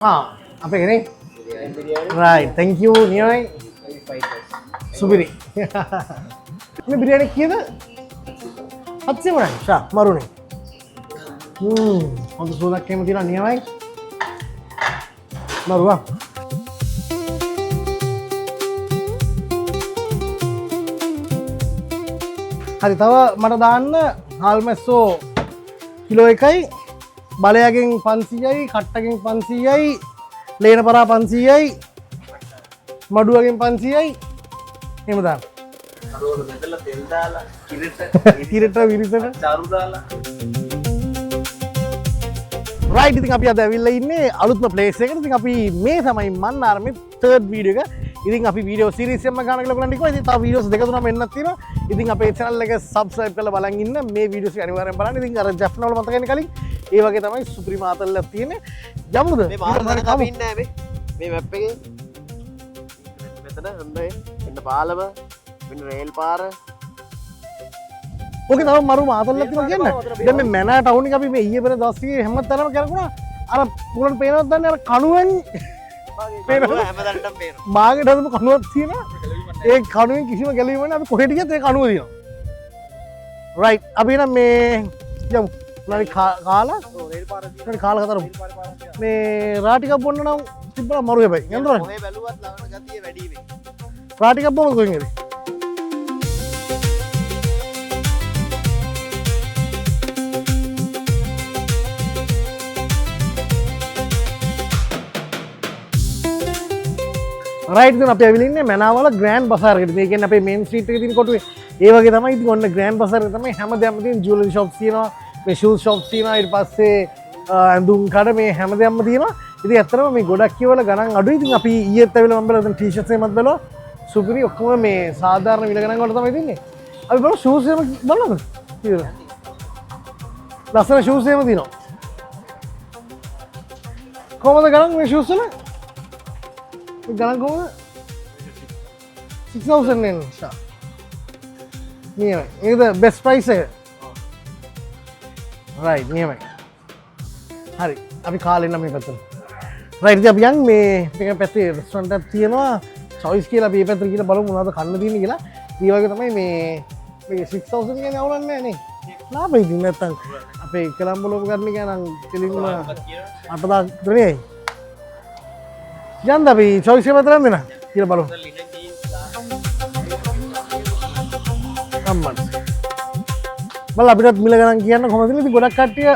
apa ini? Right, thank you Nyoy. Subiri. Ini biryani kiyada? Hatse mana? Sha, maru nih. Untuk sudah kemu tidak Nyoy. Maru ah. හරි තව මට දාන්න හාල්මැස්සෝ kilo එකයි බලයගෙන් 500යි කට්ටගෙන් 500යි ලේන පරා 500යි මඩුවගෙන් 500යි එහෙම දාන්න අරවල බෙදලා තෙල් දාලා කිරට විරිසට චාරු දාලා රයිට් ඉතින් අපි අද ඇවිල්ලා ඉන්නේ අලුත්ම ප්ලේස් එකකට ඉතින් අපි මේ තමයි මන්නාරමේ තර්ඩ් වීඩියෝ එක ඉතින් අපි වීඩියෝ සීරීස් එකක් ගන්න කියලා බලන්න ඉක්වා ඉතින් තව වීඩියෝස් දෙක තුනක් එන්නත් තියෙනවා ඉතින් අපේ channel එක subscribe කරලා බලන් ඉන්න මේ වීඩියෝස් අනිවාර්යෙන් බලන්න ඉතින් අර ජැෆ්නා වල මතකයිනේ කලින් ඒ වගේ තමයි සුප්‍රීම ආතල්ලක් තියෙන්නේ යමුද මේ මාතලක අපි ඉන්නේ මේ මැප් එකේ මෙතන හොඳයි එන්න පාලම මෙන්න රේල් පාර ඕකේ තව මරු මාතල්ලක් තියෙනවා කියන්න දැන් මේ මැනා ටවුන් එක අපි මේ ඊයේ පෙර දවස් ටිකේ හැමතැනම කරගුණා අර පුරන් පේනවත් දන්නේ අර කණුවෙන් හැමදාටම පේනවා මාගෙට හදපු කණුවක් තියෙනවා ඒ කණුවෙන් කිසිම ගැලවීමක් නැහැ අපි කොහෙට ගියත් ඒ කණුව තියෙනවා රයිට් අපි නම් මේ යමු උනාරි කාලා රේල් පාර උනාරි කාලා කතරමු මේ රා ටිකක් බොන්න නම් තිබ්බලා මරු හැබැයි යන්න ඕනේ ඔය බැලුවත් ලවණ ගතිය වැඩි වෙයි රා ටිකක් බොමු කොහෙන්ද රයිට් දැන් අපි ඇවිල්ලා ඉන්නේ මැනාවල ග්‍රෑන්ඩ් බසාර් එකට. ඒ කියන්නේ අපේ මේන් ස්ට්‍රීට් එකේ තියෙන කොටුවේ. ඒ වගේ තමයි ඉතින් ඔන්න ග්‍රෑන්ඩ් බසාර් එක තමයි හැමදේම තියෙන ජුවලරි ෂොප්ස් තියෙනවා, මේ ෂූස් ෂොප්ස් තියෙනවා, ඊට පස්සේ ඇඳුම් කඩ මේ හැමදේම තියෙනවා. ඉතින් ඇත්තටම මේ ගොඩක් කියවල ගණන් අඩුයි. ඉතින් අපි ඊයේත් ඇවිල්ලා මම බලලා දැන් ටී-ෂර්ට්ස් එකමත් බලුවා. සුපිරි ඔක්කොම මේ සාධාරණ විල ගණන් වල තමයි තින්නේ. අපි බලමු ෂූස් එකම බලන්නද? කියලා. ලස්සන ෂූස් එකම තියෙනවා. කොහමද ගණන් මේ ෂූස් වල? ගණන් කොහොමද 6000 nen ෂා නියමයි ඒකද බෙස්ට් ප්‍රයිස් එක රයිට් නියමයි හරි අපි කාලේ නම් මේ පැත්තට රයිට් ඉතින් අපි යන් මේ මේක පැත්තේ රෙස්ටොරන්ට් එකක් තියෙනවා choice කියලා අපි මේ පැත්තට ගිහලා බලමු මොනවද කන්න තියෙන්නේ කියලා ඒ වගේ තමයි මේ 6000 කියන්නේ අවුලක් නැහැ නේ ලාභයි ඉතින් නැත්තම් අපේ කොළඹලෝප කරන්න ගියානම් කෙලින්ම 8000 විතරයි යන්න අපි choice එක මතරම් දෙන්න කියලා බලමු අම්මත් බලන්න අපිට මිල ගණන් කියන්න කොහොමද ඉතින් ගොඩක් කට්ටිය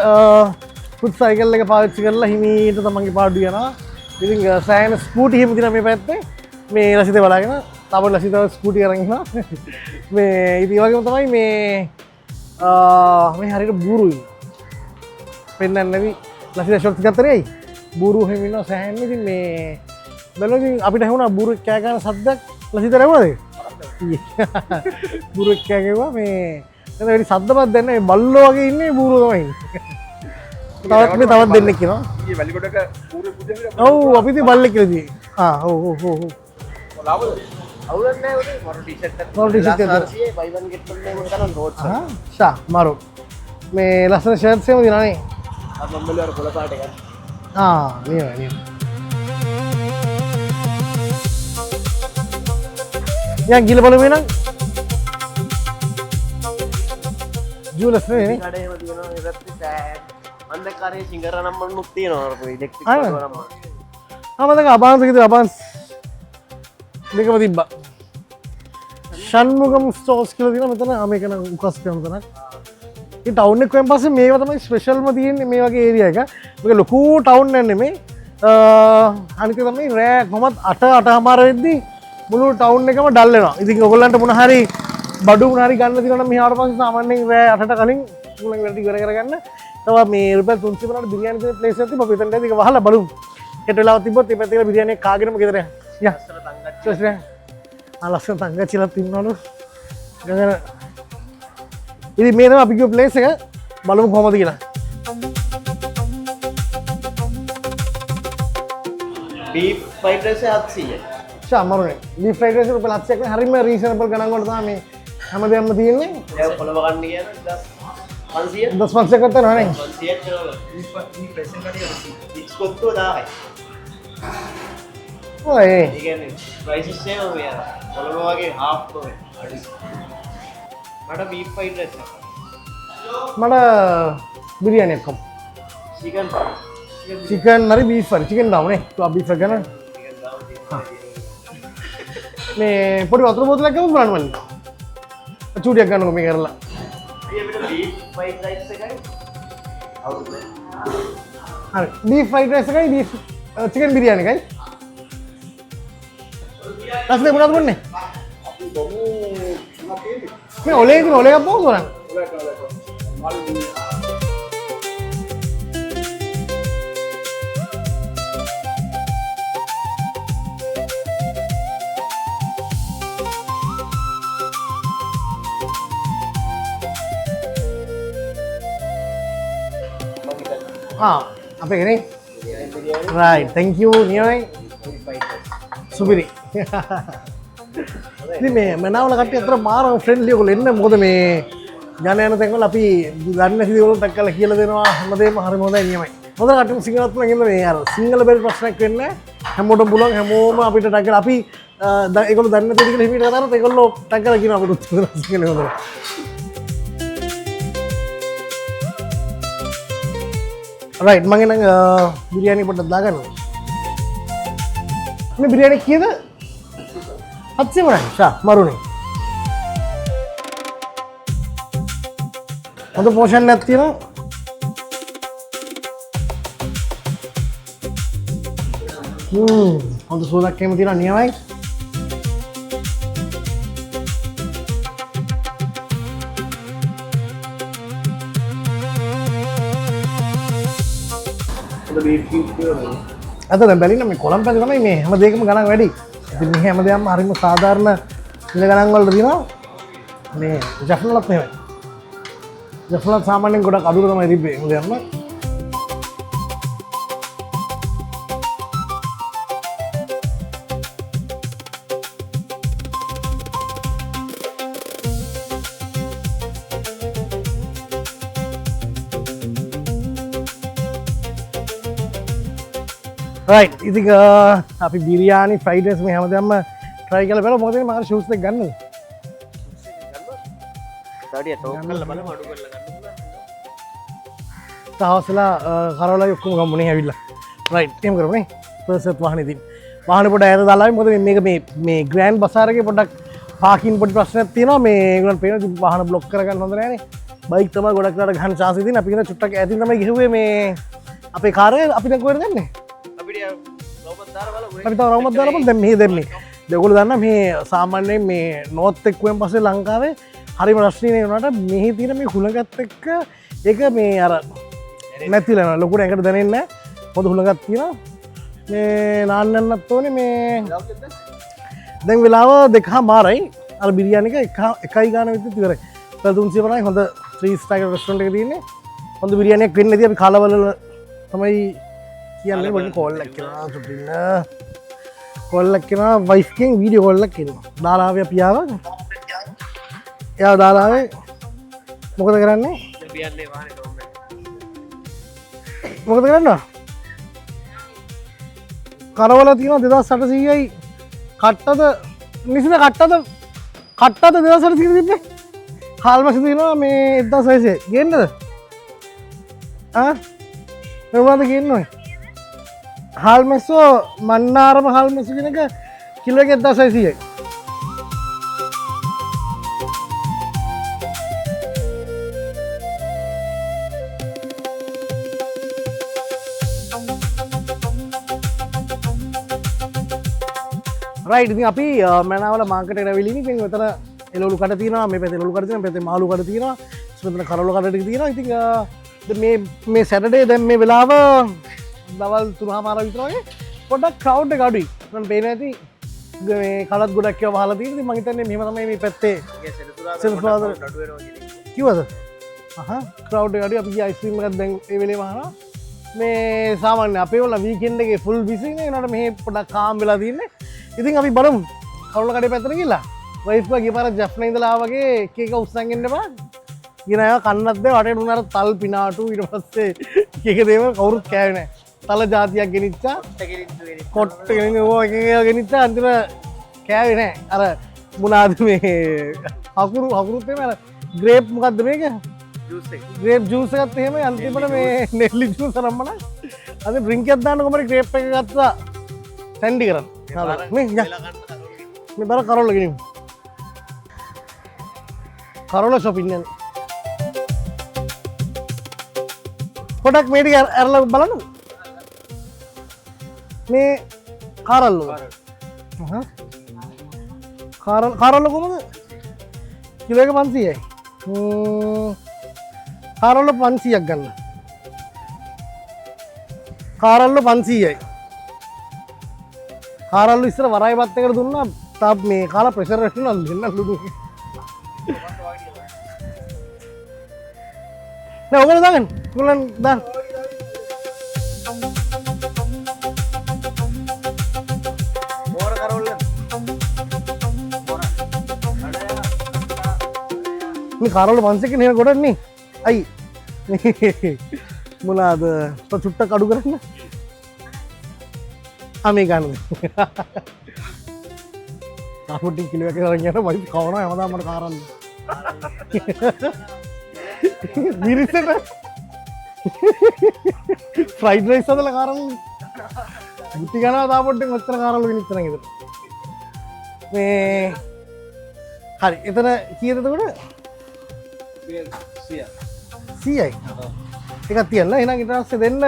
ෆුඩ් සයිකල් එක පාවිච්චි කරලා හිමීට තමන්ගේ පාඩු යනවා ඉතින් සෑහෙන ස්කූටි හිම දින මේ පැත්තේ මේ රසිතේ බලාගෙන තාම රසිතව ස්කූටි අරන් ඉන්නවා මේ ඉතින් වගේම තමයි මේ හරියට බූරුයි පෙන්නන්නේ නැවි රසිත ෂොට්ස් ගත්තරේ බූරු හිම ඉන්නවා සෑහෙන ඉතින් මේ බලන්න අපිට ඇහුණා බූරු කෑ ගන්න සද්දයක් රසිත රැවුණාද බූරු කෑ ගැව්වා මේ එතන වැඩි සද්දවත් දැන් නැහැ බල්ලෝ වගේ ඉන්නේ බූරු තමයි තවත් දෙන්නෙක් කියනවා ඊයේ වැලිකොඩක පූර්ව පුජා කරලා ඔව් අපි ඉතින් බල්ලෙක් කියලා දී ඔව් ලාභද අවුලක් නැහැ උනේ මරු ටී-ෂර්ට් එකක් මරු ටී-ෂර්ට් එකක් buy one get one එකක් කරන රෝඩ්ස් ෂා මරු මේ ලස්සන ෂර්ට්ස් එකම දිනා නේ අර මම බැලුවා අර කොළ පාට එකක් නියමයි යන් ගිල බලමු එහෙනම් ජූලස් නේ කඩේම තියෙනවා ඒකත් සෑහ් අන්දකාරයේ සිංගර නම් මනුත් තියෙනවා අර ඉලෙක්ට්‍රික් ආ. වල නම් ආමදක අබාන්ස් කිව්ද අබාන්ස් දෙකම තිබ්බා ෂන්මුගම් ස්ටෝර්ස් කියලා තියෙනවා මෙතන මේක නම් උකස් කරන තැනක් ඒ ටවුන් එක වෙන පස්සේ මේක තමයි ස්පෙෂල්ම තියෙන්නේ මේ වගේ ඒරියා එක මේක ලොකු ටවුන් එකක් නෙමෙයි අනික තමයි රෑ කොහමත් 8:00 වෙද්දී මුළු ටවුන් එකම ඩල් වෙනවා. ඉතින් ඔයගොල්ලන්ට මොන හරි බඩු මොන හරි ගන්න තියෙනවා නම් මෙහාට පස්සේ සාමාන්‍යයෙන් රෑ 8ට කලින් උගලන් වැඩි ඉවර කරගන්න. තව මේ රුපියල් 300 වලට බිරියානි දෙන ප්ලේස් එකක් තිබ්බා. අපි එතනට ඒක වහලා බලමු. හෙට වෙලාව තිබ්බොත් මේ පැත්තේ බිරියානි එක කාගෙනම ගෙදර යන්න. යා. ලස්සන තංගච්චිලා තින්නවලු. ගඟන. ඉතින් මේ තමයි අපි ගිය ප්ලේස් එක. බලමු කොහමද කියලා. beef fried rice 700යි අමාරුනේ බීෆ් ෆ්‍රයිඩ් රයිස් රුපියල් 700ක් නේ හරියම රීසනබල් ගණන් වල තමයි මේ හැමදේම තියෙන්නේ දැන් කොළඹ ගන්න කියන 500 10 500ක් කරනවා නේ 500ක් කරනවා මේ ප්‍රෙසන් කඩේ ඉස්කොත්තු 1000යි ඔය ඒ කියන්නේ ප්‍රයිසස් එකම මේ අර කොළඹ වගේ half තමයි අඩි මට beef fried rice එකක් මට බිරියානි එකක් chicken chicken හරි beef හරි chicken දාමුනේ තු beef එක ගන්න chicken දාව තියෙනවා මේ පොඩි වතුර බෝතලයක් ගමු බලන්න මල්ලි චූටියක් ගන්නකො මේ කරලා අපි අපිට beef fried rice එකයි අවුරුද්ද හරි beef fried rice එකයි beef chicken biryani එකයි රසනේ මොනවද බොන්නේ මේ ඔලේ ඉතින් ඔලේ එකක් බොමු කරන් අපේ කෙනෙක් right thank you නියමයි සුපිරි ඉතින් මේ මනාවල කට්ටිය අතර මාර ෆ්‍රෙන්ඩ්ලි ඔයගොල්ලෝ එන්න මොකද මේ යන යන තැන්වල අපි දන්නේ නැති දේවල් ටක් කරලා කියලා දෙනවා හැමදේම හරිම හොඳයි නියමයි හොඳ කට්ටිය සිංහලත් නම් ඉන්න මේ අර සිංහල බැරි ප්‍රශ්නයක් වෙන්නේ හැමෝටම පුළුවන් හැමෝම අපිට ටක් කරලා අපි ඒගොල්ලෝ දන්නේ නැති දේ කියලා හිමීට කතා කරලා ඒගොල්ලෝ ටක් කරලා කියනවා අපිට උත්තර සිංහලෙන් හොඳයි right මගේ නම් බිරියානි පොඩ්ඩක් දාගන්න මේ බිරියානි කීයද 700 ෂා මරුනේ හොඳ පෝෂන් එකක් තියෙනවා හොඳ සෝදක් එහෙම තියෙනවා නියමයි අද දැන් බැලින්න මේ කොළඹ පැත්තේ තමයි මේ හැම දෙයකම ගණන් වැඩි. ඉතින් මේ හැම දෙයක්ම හරිම සාධාරණ ඉල ගණන් වලට දිනවා. මේ ජෆ්නලත් නෙවෙයි. ජෆ්නලත් සාමාන්‍යයෙන් ගොඩක් අඩුර තමයි තිබ්බේ මුලින්ම. right ඉතින් අපි බිරියානි ෆ්‍රයිඩ් රයිස් මේ හැමදේම try කරලා බලමු මොකද මම ෂූස් එක ගන්නද ඩාඩිය ටෝක් කරලා බලමු අඩු කරලා ගන්න තවසලා කරවලා ඔක්කොම ගම්මුනේ ඇවිල්ලා right එහෙම කරමු නේ පර්සත් වාහනේ ඉතින් වාහනේ පොඩ ඈත දාලා ආවි මොකද මේක මේ ග්‍රෑන්ඩ් බසාර් එකේ පොඩ්ඩක් පාකින් පොඩි ප්‍රශ්නයක් තියෙනවා මේ ඒගොල්ලන් පේනවා ඉතින් වාහන බ්ලොක් කරගන්න හොඳ නෑනේ බයික් තමයි ගොඩක් ලාට ගහන්න chance ඉතින් අපි කියන චුට්ටක් ඈතින් තමයි ගිහුවේ මේ අපේ කාර්යය අපි දැන් කොහෙද යන්නේ අපි තව රවුමක් දාලා බලමු දැන් මෙහෙ දෙන්නේ ඔයගොල්ලෝ දන්නා මේ සාමාන්‍යයෙන් මේ නෝත් එක්කුවෙන් පස්සේ ලංකාවේ හරිම රශ්නීය වුණාට මෙහි තියෙන මේ හුලඟත් එක්ක ඒක මේ අර නැතිලා යනවා ලොකුට එකට දැනෙන්නේ නැහැ පොදු හුලඟක් තියෙනවා මේ නාන්න යන්නත් ඕනේ මේ දැන් වෙලාව 2:00මාරයි අර බිරියානි එක 1යි ගාන විතර ඉවරයි 350යි හොඳ 3 ස්ටාර් රෙස්ටොරන්ට් එකක තියෙන්නේ හොඳ බිරියානියක් වෙන්නේ නැති අපි කාලවල තමයි කියන්නේ වගේ කෝල් එකක් කරනවා සුපින්න කෝල් එකක් කරනවා වයිෆ් කෙන් වීඩියෝ කෝල් එකක් කරනවා දාලා ආවේ අපි ආවා එයා දාලා ආවේ මොකද කරන්නේ බියන්නේ වාහනේ ටෝක් මොකද කරන්නේ කරවල තියෙනවා 2800යි කට්ටද නිසිද කට්ටද 2800 තිබ්බේ හාල්මස් තියෙනවා මේ 1600 ගේන්නද මොනවද ගේන්නේ හාල්මැස්සෝ මන්නාරම හාල්මැස්සු කියන එක කිලෝ එක 1600යි. රයිට් ඉතින් අපි මනාවල මාර්කට් එකට ඇවිල්ලා ඉන්නේ. ඉතින් මෙතන එළවලු කඩ තියෙනවා. මේ පැත්තේ එළවලු කඩ තියෙනවා. මේ පැත්තේ මාළු කඩ තියෙනවා. මෙතන කරවල කඩ ටික තියෙනවා. ඉතින් මේ සැටර්ඩේ දැන් මේ වෙලාව දවල් 3:00මාර විතර වගේ පොඩ්ඩක් ක්‍රවුඩ් එක අඩුයි. මම පේන්නේ නැති මේ කලත් ගොඩක් ඒවා වහලා තියෙනවා. ඉතින් මම හිතන්නේ මෙහෙම තමයි මේ පැත්තේ සෙනසුරාදා අඩු වෙනවා කියන එක. කිව්වද? ක්‍රවුඩ් එක අඩුයි. අපි ගියා අයිස්ක්‍රීම් එකක් දැන් ඒ වෙලේම අහනවා. මේ සාමාන්‍ය අපේ වල වීකෙන්ඩ් එකේ ෆුල් බිසි නේ. ඒනට මෙහෙ පොඩ්ඩක් කාම් වෙලා තියෙන්නේ. ඉතින් අපි බලමු. කරවල කඩේ පැත්තට ගිහලා වයිෆ් වා ගියපාර ජෆ්නා ඉඳලා ආවගේ එක එක උස්සන් එන්න බෑ. කියන අය කන්නත් දේ වටේට උනාර තල් පිනාටු ඊට පස්සේ එක එක දේවල් කවුරුත් කෑවේ නැහැ. තල ජාතියක් ගෙනිච්චා කොට්ට ගෙනිච්චා අන්තිම කෑවේ නෑ අර මුණාද මේ හකුරුත්තේ අර ග්‍රේප් මොකක්ද මේක ග්‍රේප් ජූස් එකත් එහෙම අන්තිමට මේ නෙල්ලි ජූස් අරම්මන අද ඩ්‍රින්ක් එකක් දාන්න කොහමද ග්‍රේප් එක ගත්තා සැන්ඩි කරන් මේ බර කරෝල ගෙනිමු කරෝල shopping යන්න පොඩක් මේ ටික අරලා බලන්න මේ කාරල්ලෝ කාරල්ල කොහමද කිලෝ එක 500යි කාරල්ල 500ක් ගන්න කාරල්ල 500යි කාරල්ල ඉස්සර වරාය බත් එකට දුන්නා තාප් මේ කාලා ප්‍රෙෂර් එක තුනක් දෙන්න ලුඩු නෑ ඔයගොල්ලෝ දාගන්න ඔයගොල්ලන් දාන්න මේ කාරවල 500ක නේ ගොඩන්නේ අයි මොනවාද චුට්ටක් අඩු කරන්න මේ ගන්න තාපොටි කිලෝ එකක් අරන් යනවා මම කවනවා හැමදාම මට කාරන්න මිරිසට ෆ්‍රයිඩ් රයිස් හදලා කාරන්න මුටි ගන්නවා තාපොට්ටෙන් ඔච්චර කාරවල ගෙනිච්චන නේද මේ හරි එතන කීයද එතකොට 100යි එකක් තියන්න එහෙනම් ඊට පස්සේ දෙන්න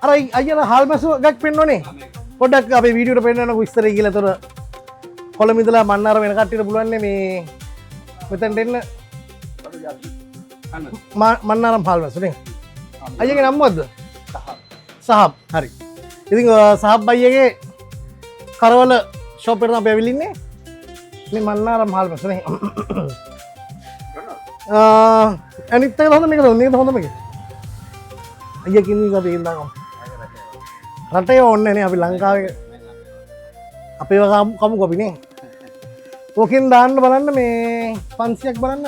අර අයියලා හාල් මැසු එකක් පෙන්නෝනේ පොඩ්ඩක් අපේ වීඩියෝට පෙන්නන්නකො විස්තරය කියලා. ඒතර කොළඹ ඉඳලා මන්නාර වෙන කට්ටියට පුළුවන් මේ මෙතෙන්ට එන්න මන්නාරම් හාල් මැසු නේ අයියගේ නම මොකද්ද සහබ් හරි ඉතින් සහබ් අයියගේ කරවල ෂොප් එකට අපි ඇවිල්ලා ඉන්නේ මේ මන්නාරම් හාල් මැසු නේ අනිත් එක හොඳ මේකද මේක හොඳ මේක අයියා කිව්වා අපි ඉඳන් රටේ ඕනේ නේ අපි ලංකාවේ අපේ කමු කොපි නේ ඕකෙන් දාන්න බලන්න මේ 500ක් බලන්න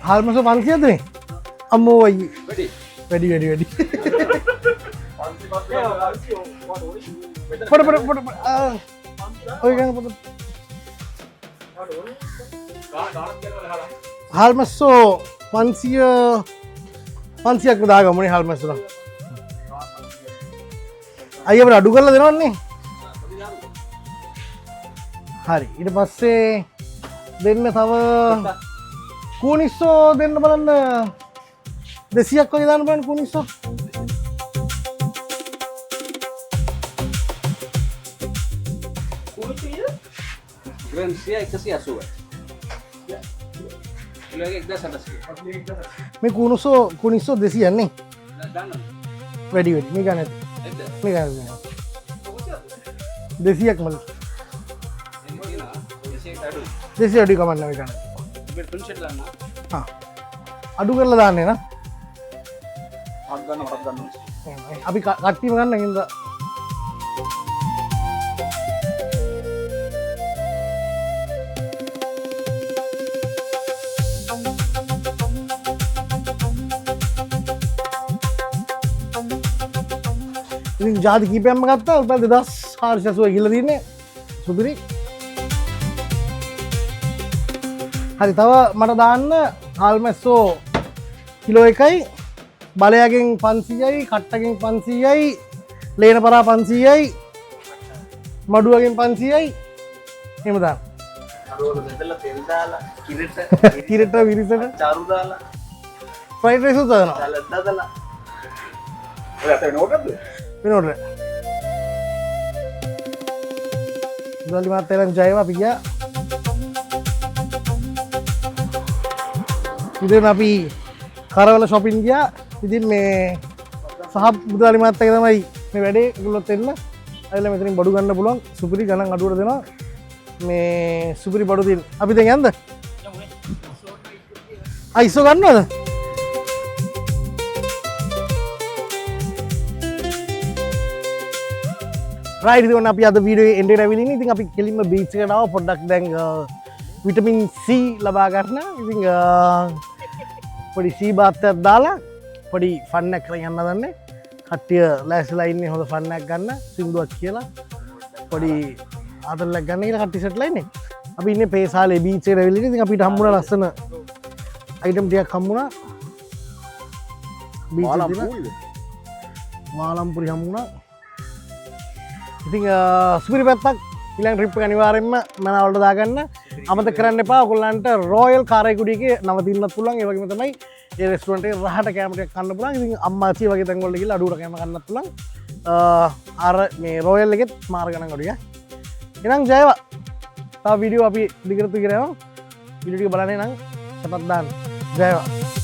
හාල්මසෝ 500ද මේ අම්මෝ අයියේ වැඩි පොඩ ඔය ගන්න පොඩ හාල්මස්සෝ 500ක් දාගමුනේ හාල්මස්සෝ අයියා අපිට අඩු කරලා දෙනවන්නේ හරි ඊට පස්සේ දෙන්න තව කූනිස්සෝ දෙන්න බලන්න 200ක් වගේ දාන්න බලන්න කූනිස්සෝ Grand Sia 180. Kilo එක 1600. මේ කූනිස්සෝ 200ක් නේ වැඩි මේ ගන්න මේ ගන්න 200ක් මල 200 අඩු කමන්න මේ ගන්න අඩු කරලා දාන්නේ නා අපි කට්ටියම ගන්න හින්දා ඉතින් ජාති කීපයක්ම ගත්තා රුපියල් 2480 ගිහලා තින්නේ සුපිරි හරි තව මට දාන්න හාල්මැස්සෝ කිලෝ එකයි බලයගෙන් 500යි කට්ටගෙන් 500යි ලේන පරා 500යි මඩුවගෙන් 500යි එහෙම දාන්න අරවල බෙදලා තෙල් දාලා කිරට විරිසට චාරු දාලා ෆ්‍රයිඩ් රයිස් උත් දානවා සලාඩ් දාලා ඔය අතේ නෝටද? වෙනෝට දලි මාතේලන් ජයවා අපි ගියා ඉතින් අපි කරවල shopping ගියා ඉතින් මේ සහ බුදාලි මාත් එක තමයි මේ වැඩේ ඒගොල්ලොත් එන්න ඇවිල්ලා මෙතනින් බඩු ගන්න පුළුවන් සුපිරි ගණන් අඩුවට දෙනවා මේ සුපිරි බඩු දෙන්න අපි දැන් යන්නද අයිසෝ ගන්නවද රයිට් ඉතින් අපි අද වීඩියෝ එන්ඩ් එකට ඇවිල්ලා ඉන්නේ ඉතින් අපි කෙලින්ම බීච් එකට ආව පොඩ්ඩක් දැන් විටමින් C ලබා ගන්න ඉතින් පොඩි සීබාත්තයක් දාලා පොඩි ෆන්නක් කර යන්න දන්නේ කට්ටිය ලෑස්ලා ඉන්නේ හොඳ ෆන්නක් ගන්න සින්දුවක් කියලා පොඩි ආතල්ලක් ගන්න කියලා කට්ටිය සෙට්ලා ඉන්නේ අපි ඉන්නේ පේසාලේ බීච් එකේ රැවිලා ඉතින් අපිට හම්බුණා ලස්සන අයිටම් ටිකක් හම්බුණා බීච් එකේ මාලම්පුරි හම්බුණා ඉතින් සුපිරි පැත්තක් ඊළඟ ට්‍රිප් එක අනිවාර්යෙන්ම මනාවලට දාගන්න අමතක කරන්න එපා ඔයගොල්ලන්ට රොයල් කාරයිකුඩියකේ නවතින්නත් පුළුවන් ඒ වගේම තමයි ඒ රෙස්ටුරන්ට් එකේ රහට කෑම ටිකක් කන්න පුළුවන් ඉතින් අම්මාචි වගේ තැන් වලට ගිහලා අඩුවට කෑම කන්නත් පුළුවන් අර මේ රොයල් එකෙත් මාර ගණන් අඩුයි එහෙනම් ජයවා තව වීඩියෝ අපි දිගට යනවා වීඩියෝ ටික බලන්නේ නම් සපත් දාන්න ජයවා